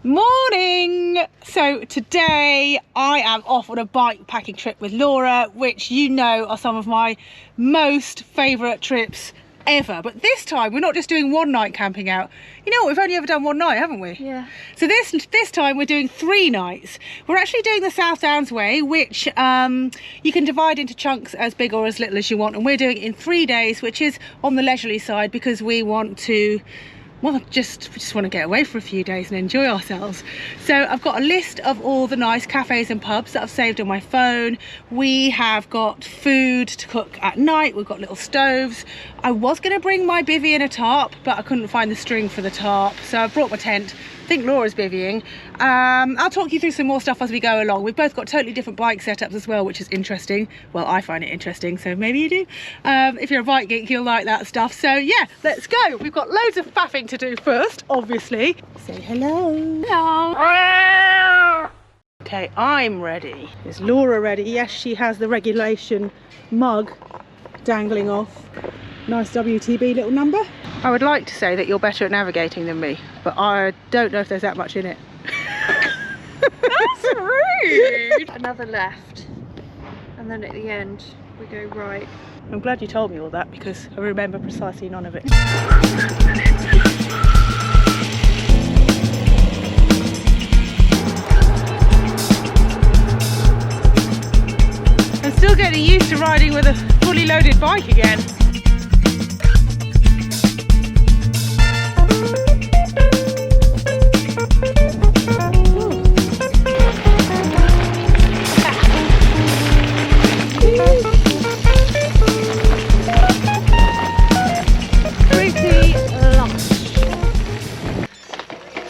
Morning! So today I am off on a bike packing trip with Laura, which you know are some of my most favourite trips ever. But this time we're not just doing one night camping out. You know what, we've only ever done one night, haven't we? Yeah. So this time we're doing 3 nights. We're actually doing the South Downs way, which you can divide into chunks as big or as little as you want, and we're doing it in 3 days, which is on the leisurely side because we want to, well, we just want to get away for a few days and enjoy ourselves. So I've got a list of all the nice cafes and pubs that I've saved on my phone. We have got food to cook at night. We've got little stoves. I was going to bring my bivvy and a tarp, but I couldn't find the string for the tarp, so I brought my tent. I think Laura's bivvying. I'll talk you through some more stuff as we go along. We've both got totally different bike setups as well, which is interesting. Well, I find it interesting, so maybe you do. If you're a bike geek, you'll like that stuff. So yeah, let's go. We've got loads of faffing to do first, obviously. Say hello. Hello. Okay, I'm ready. Is Laura ready? Yes, she has the regulation mug dangling off. Nice WTB little number. I would like to say that you're better at navigating than me, but I don't know if there's that much in it. That's rude! Another left, and then at the end we go right. I'm glad you told me all that because I remember precisely none of it. I'm still getting used to riding with a fully loaded bike again.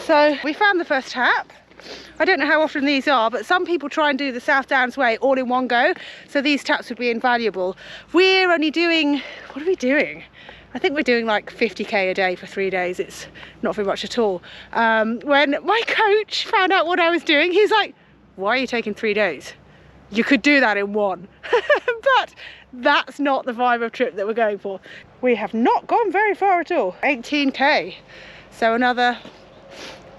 So we found the first tap. I don't know how often these are, but some people try and do the South Downs way all in one go, so these taps would be invaluable. We're only doing, what are we doing? I think we're doing like 50k a day for 3 days. It's not very much at all. When my coach found out what I was doing, he's like, why are you taking 3 days? You could do that in 1. But that's not the vibe of trip that we're going for. We have not gone very far at all. 18k, so another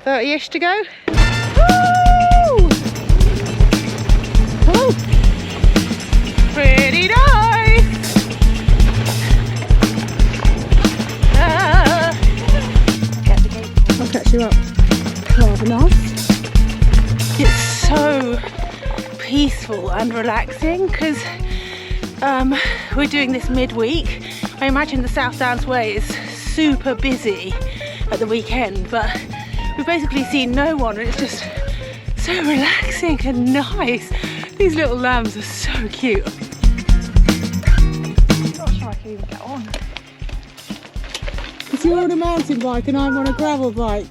30-ish to go. Woo! Oh, pretty nice. Get the gate. I'll catch you up. Rather nice. It's so peaceful and relaxing because we're doing this midweek. I imagine the South Downs way is super busy at the weekend, but we've basically seen no one, and it's just so relaxing and nice. These little lambs are so cute. I'm not sure I can even get on. Because you're on a mountain bike and I'm on a gravel bike.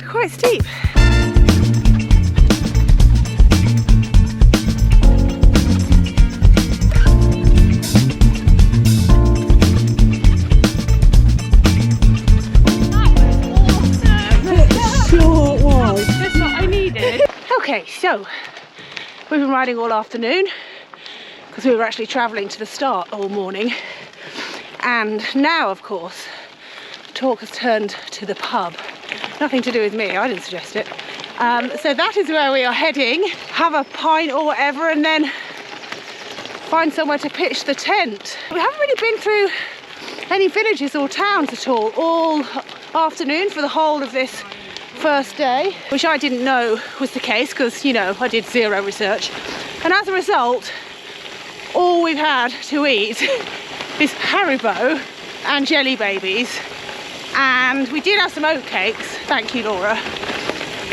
Quite steep. Okay, so we've been riding all afternoon because we were actually travelling to the start all morning, and now of course talk has turned to the pub. Nothing to do with me, I didn't suggest it. So that is where we are heading. Have a pint or whatever and then find somewhere to pitch the tent. We haven't really been through any villages or towns at all afternoon for the whole of this first day, which I didn't know was the case because, you know, I did zero research, and as a result all we've had to eat is Haribo and jelly babies, and we did have some oat cakes, thank you Laura,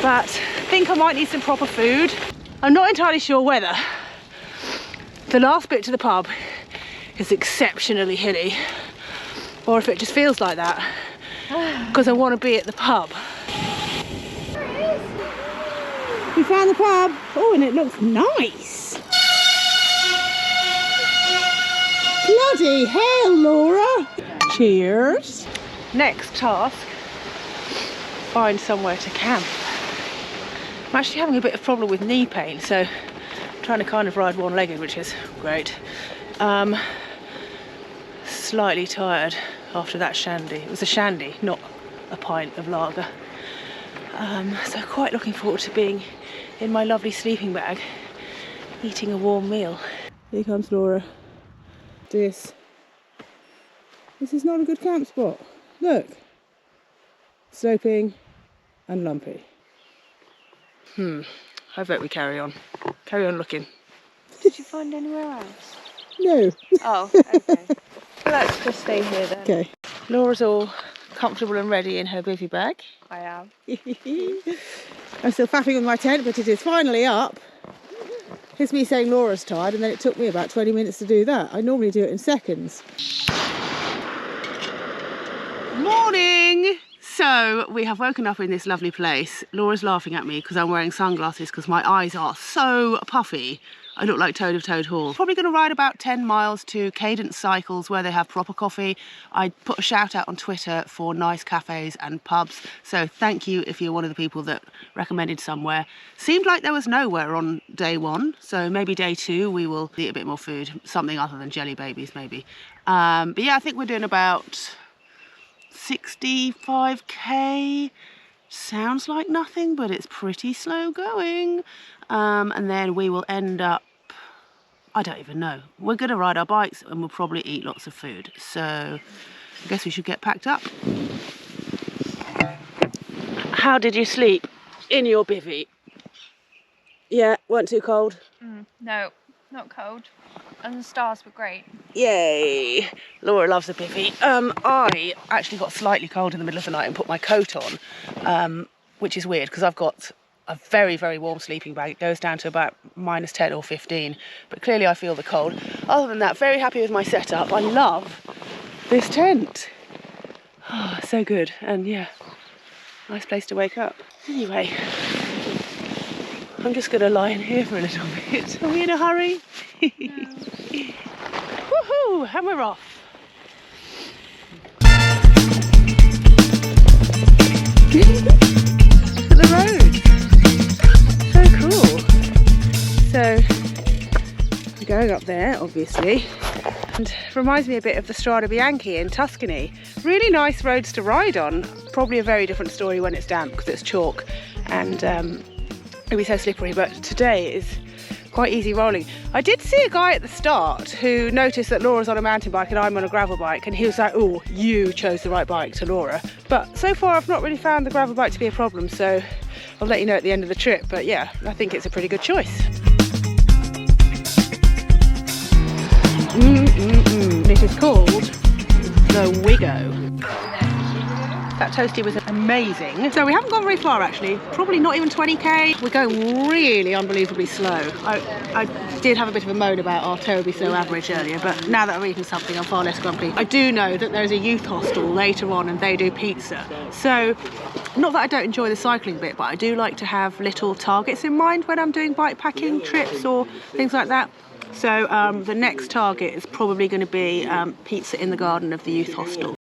but I think I might need some proper food. I'm not entirely sure whether the last bit to the pub is exceptionally hilly or if it just feels like that because I want to be at the pub. We found the pub. Oh, and it looks nice. Bloody hell, Laura. Cheers. Next task, find somewhere to camp. I'm actually having a bit of problem with knee pain, so I'm trying to kind of ride one-legged, which is great. Slightly tired after that shandy. It was a shandy, not a pint of lager. So quite looking forward to being in my lovely sleeping bag, eating a warm meal. Here comes Laura. This is not a good camp spot. Look, sloping and lumpy. I vote we carry on. Carry on looking. Did you find anywhere else? No. Oh, okay. Let's just stay here then. Okay. Laura's all comfortable and ready in her bivvy bag. I am. I'm still faffing with my tent, but it is finally up. Here's me saying Laura's tired, and then it took me about 20 minutes to do that. I normally do it in seconds. Morning! So we have woken up in this lovely place. Laura's laughing at me because I'm wearing sunglasses because my eyes are so puffy. I look like Toad of Toad Hall. Probably going to ride about 10 miles to Cadence Cycles where they have proper coffee. I put a shout out on Twitter for nice cafes and pubs. So thank you if you're one of the people that recommended somewhere. Seemed like there was nowhere on day one. So maybe day two we will eat a bit more food. Something other than jelly babies maybe. But yeah, I think we're doing about 65k. Sounds like nothing, but it's pretty slow going. And then we will end up, I don't even know. We're going to ride our bikes and we'll probably eat lots of food. So I guess we should get packed up. How did you sleep in your bivvy? Yeah, weren't too cold? No, not cold. And the stars were great. Yay! Laura loves a bivvy. I actually got slightly cold in the middle of the night and put my coat on, which is weird because I've got a very, very warm sleeping bag. It goes down to about -10 or 15, but clearly I feel the cold. Other than that, very happy with my setup. I love this tent. Oh, so good. And yeah, nice place to wake up. Anyway, I'm just going to lie in here for a little bit. Are we in a hurry? No. Woohoo! And we're off. Look at the road. So cool. So we're going up there, obviously, and it reminds me a bit of the Strada Bianchi in Tuscany. Really nice roads to ride on. Probably a very different story when it's damp because it's chalk and it'll be so slippery, but today is quite easy rolling. I did see a guy at the start who noticed that Laura's on a mountain bike and I'm on a gravel bike, and he was like, oh, you chose the right bike to Laura. But so far I've not really found the gravel bike to be a problem, so I'll let you know at the end of the trip. But yeah, I think it's a pretty good choice. This is called the Wiggo. That toasty was amazing. So we haven't gone very far actually, probably not even 20k. We're going really unbelievably slow. I did have a bit of a moan about our Toby so average earlier, but now that I've eaten something I'm far less grumpy. I do know that there's a youth hostel later on and they do pizza. So not that I don't enjoy the cycling bit, but I do like to have little targets in mind when I'm doing bike packing trips or things like that. So the next target is probably going to be pizza in the garden of the youth hostel.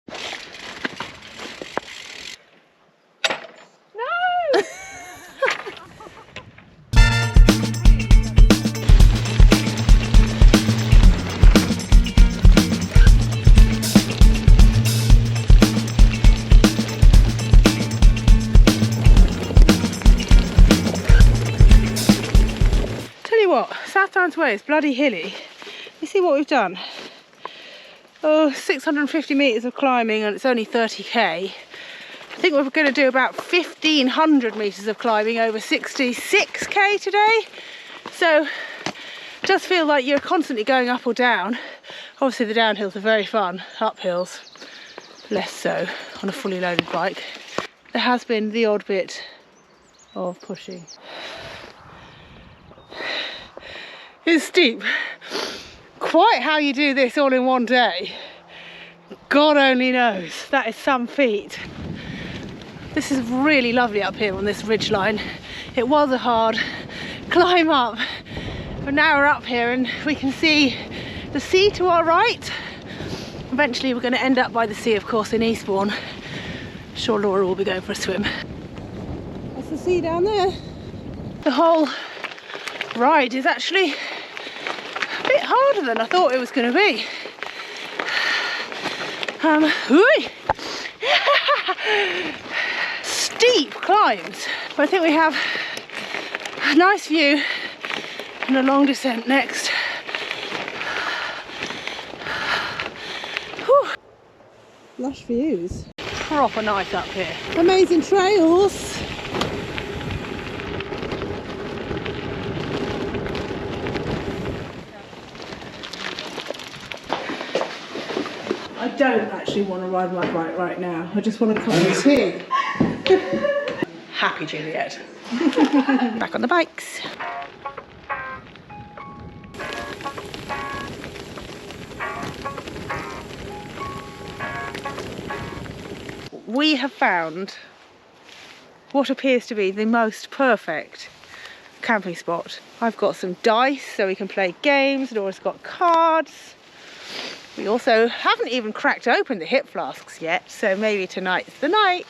South Downs Way is bloody hilly. You see what we've done? Oh, 650 metres of climbing and it's only 30k. I think we're going to do about 1,500 metres of climbing over 66k today. So it does feel like you're constantly going up or down. Obviously the downhills are very fun, uphills less so on a fully loaded bike. There has been the odd bit of pushing. It's steep. Quite how you do this all in one day, God only knows. That is some feat. This is really lovely up here on this ridge line. It was a hard climb up, but now we're up here and we can see the sea to our right. Eventually we're going to end up by the sea, of course, in Eastbourne. I'm sure Laura will be going for a swim. That's the sea down there. The whole ride is actually a bit harder than I thought it was going to be. Steep climbs, but I think we have a nice view and a long descent next. Whew. Lush views. Proper nice up here. Amazing trails. I don't actually want to ride my bike right now. I just want to come and tea. Happy Juliet. Back on the bikes. We have found what appears to be the most perfect camping spot. I've got some dice so we can play games. Laura's got cards. We also haven't even cracked open the hip flasks yet, so maybe tonight's the night.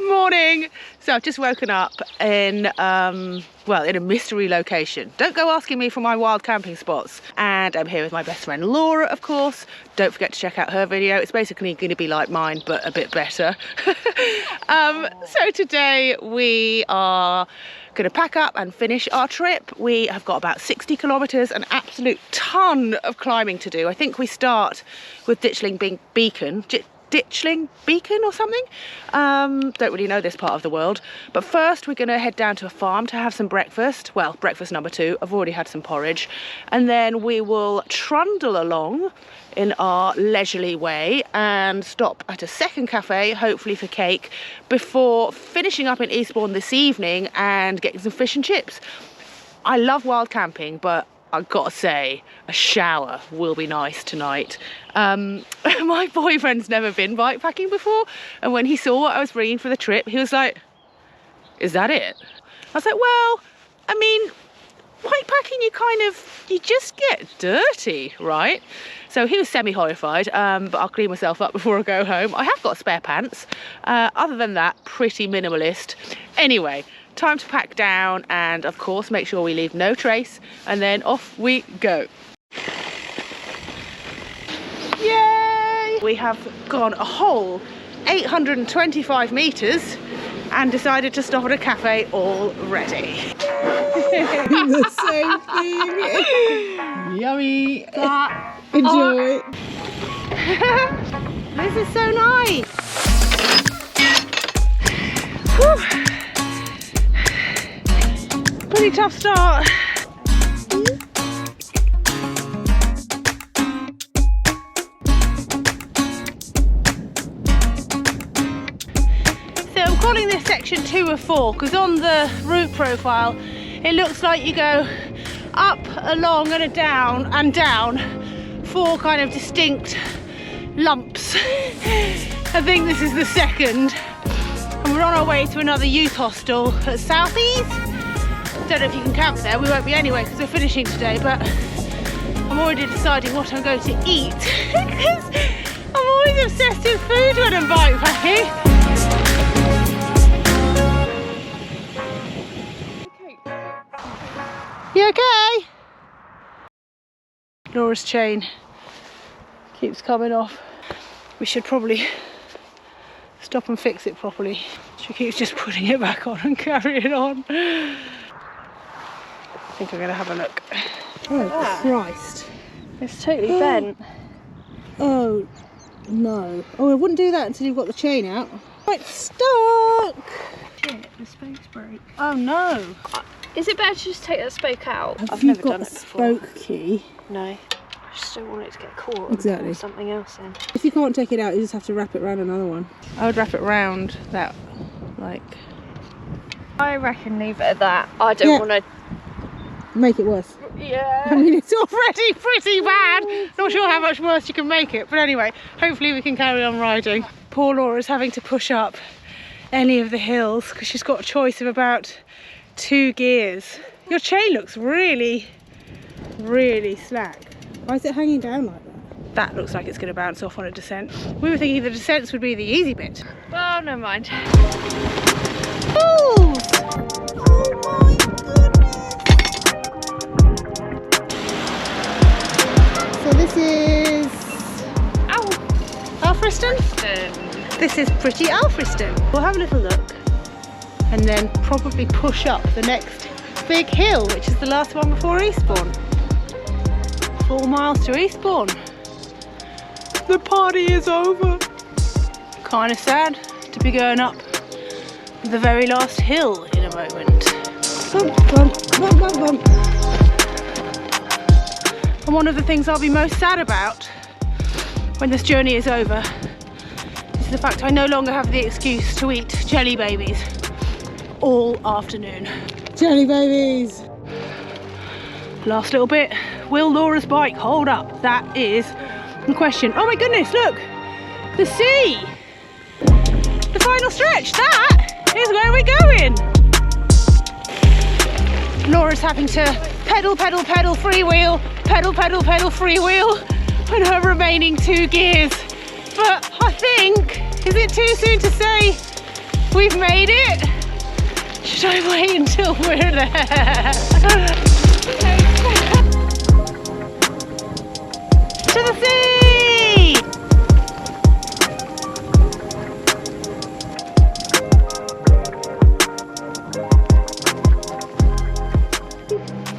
Morning! So I've just woken up in, well, in a mystery location. Don't go asking me for my wild camping spots. And I'm here with my best friend Laura, of course. Don't forget to check out her video. It's basically going to be like mine, but a bit better. So today we are going to pack up and finish our trip. We have got about 60 kilometres, an absolute ton of climbing to do. I think we start with Ditchling Beacon or something. Don't really know this part of the world, but first we're going to head down to a farm to have some breakfast. Well, breakfast number 2. I've already had some porridge, and then we will trundle along in our leisurely way and stop at a second cafe, hopefully for cake, before finishing up in Eastbourne this evening and getting some fish and chips. I love wild camping, but I've got to say, a shower will be nice tonight. My boyfriend's never been bikepacking before, and when he saw what I was bringing for the trip, he was like, is that it? I was like, well, I mean, bikepacking, you just get dirty, right? So he was semi-horrified, but I'll clean myself up before I go home. I have got spare pants. Other than that, pretty minimalist. Anyway, time to pack down and, of course, make sure we leave no trace, and then off we go. Yay! We have gone a whole 825 metres and decided to stop at a cafe already. The same thing. Yummy. Enjoy. This is so nice. Whew. Pretty tough start. So I'm calling this section 2 of 4 because on the route profile it looks like you go up, along and down and down, 4 kind of distinct lumps. I think this is the second, and we're on our way to another youth hostel at Southeast. Don't know if you can camp there. We won't be anyway because we're finishing today, but I'm already deciding what I'm going to eat because I'm always obsessed with food when I'm bikepacking. You okay? Laura's chain keeps coming off. We should probably stop and fix it properly. She keeps just putting it back on and carrying on. I think I'm going to have a look. Oh, Christ. It's totally bent. Oh, no. Oh, I wouldn't do that until you've got the chain out. Right, stuck! Shit, the spoke's broke. Oh, no. Is it better to just take that spoke out? Have I've you never got done a it before. spoke key? No. I just don't want it to get caught. Exactly. Or something else in. If you can't take it out, you just have to wrap it around another one. I would wrap it round that, like... I reckon leave it at that. I don't want to... Make it worse. Yeah. I mean, it's already pretty bad. Not sure how much worse you can make it. But anyway, hopefully we can carry on riding. Poor Laura's having to push up any of the hills because she's got a choice of about 2 gears. Your chain looks really, really slack. Why is it hanging down like that? That looks like it's going to bounce off on a descent. We were thinking the descents would be the easy bit. Well, never mind. Oh! Oh my goodness! So this is our Alfriston? This is pretty Alfriston. We'll have a little look and then probably push up the next big hill, which is the last one before Eastbourne. 4 miles to Eastbourne. The party is over. Kind of sad to be going up the very last hill in a moment. Bump, bump, bump, bump, bump. And one of the things I'll be most sad about when this journey is over is the fact I no longer have the excuse to eat jelly babies all afternoon. Jelly babies! Last little bit. Will Laura's bike hold up? That is the question. Oh my goodness, look! The sea! The final stretch, that is where we're going! Laura's having to pedal, pedal, pedal, freewheel, pedal, pedal, pedal, freewheel on her remaining 2 gears. But I think, is it too soon to say we've made it? Should I wait until we're there? To the sea!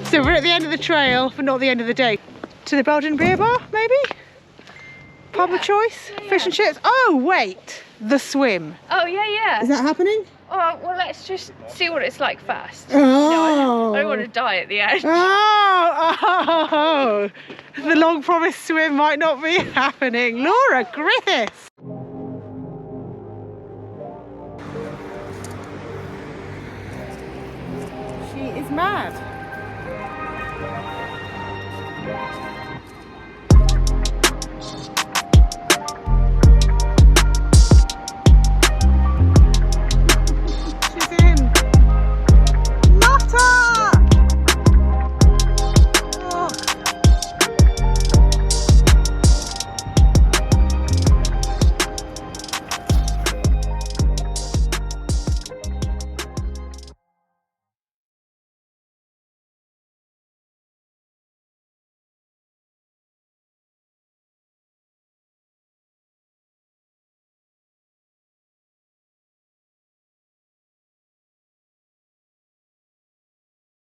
So we're at the end of the trail, but not the end of the day. To the Belgian beer bar, maybe? Pub of choice? Fish and chips? Oh, wait! The swim. Oh, yeah. Is that happening? Oh, well, let's just see what it's like first. Oh! No, I don't want to die at the end. Oh! The long promised swim might not be happening. Laura Griffiths! She is mad.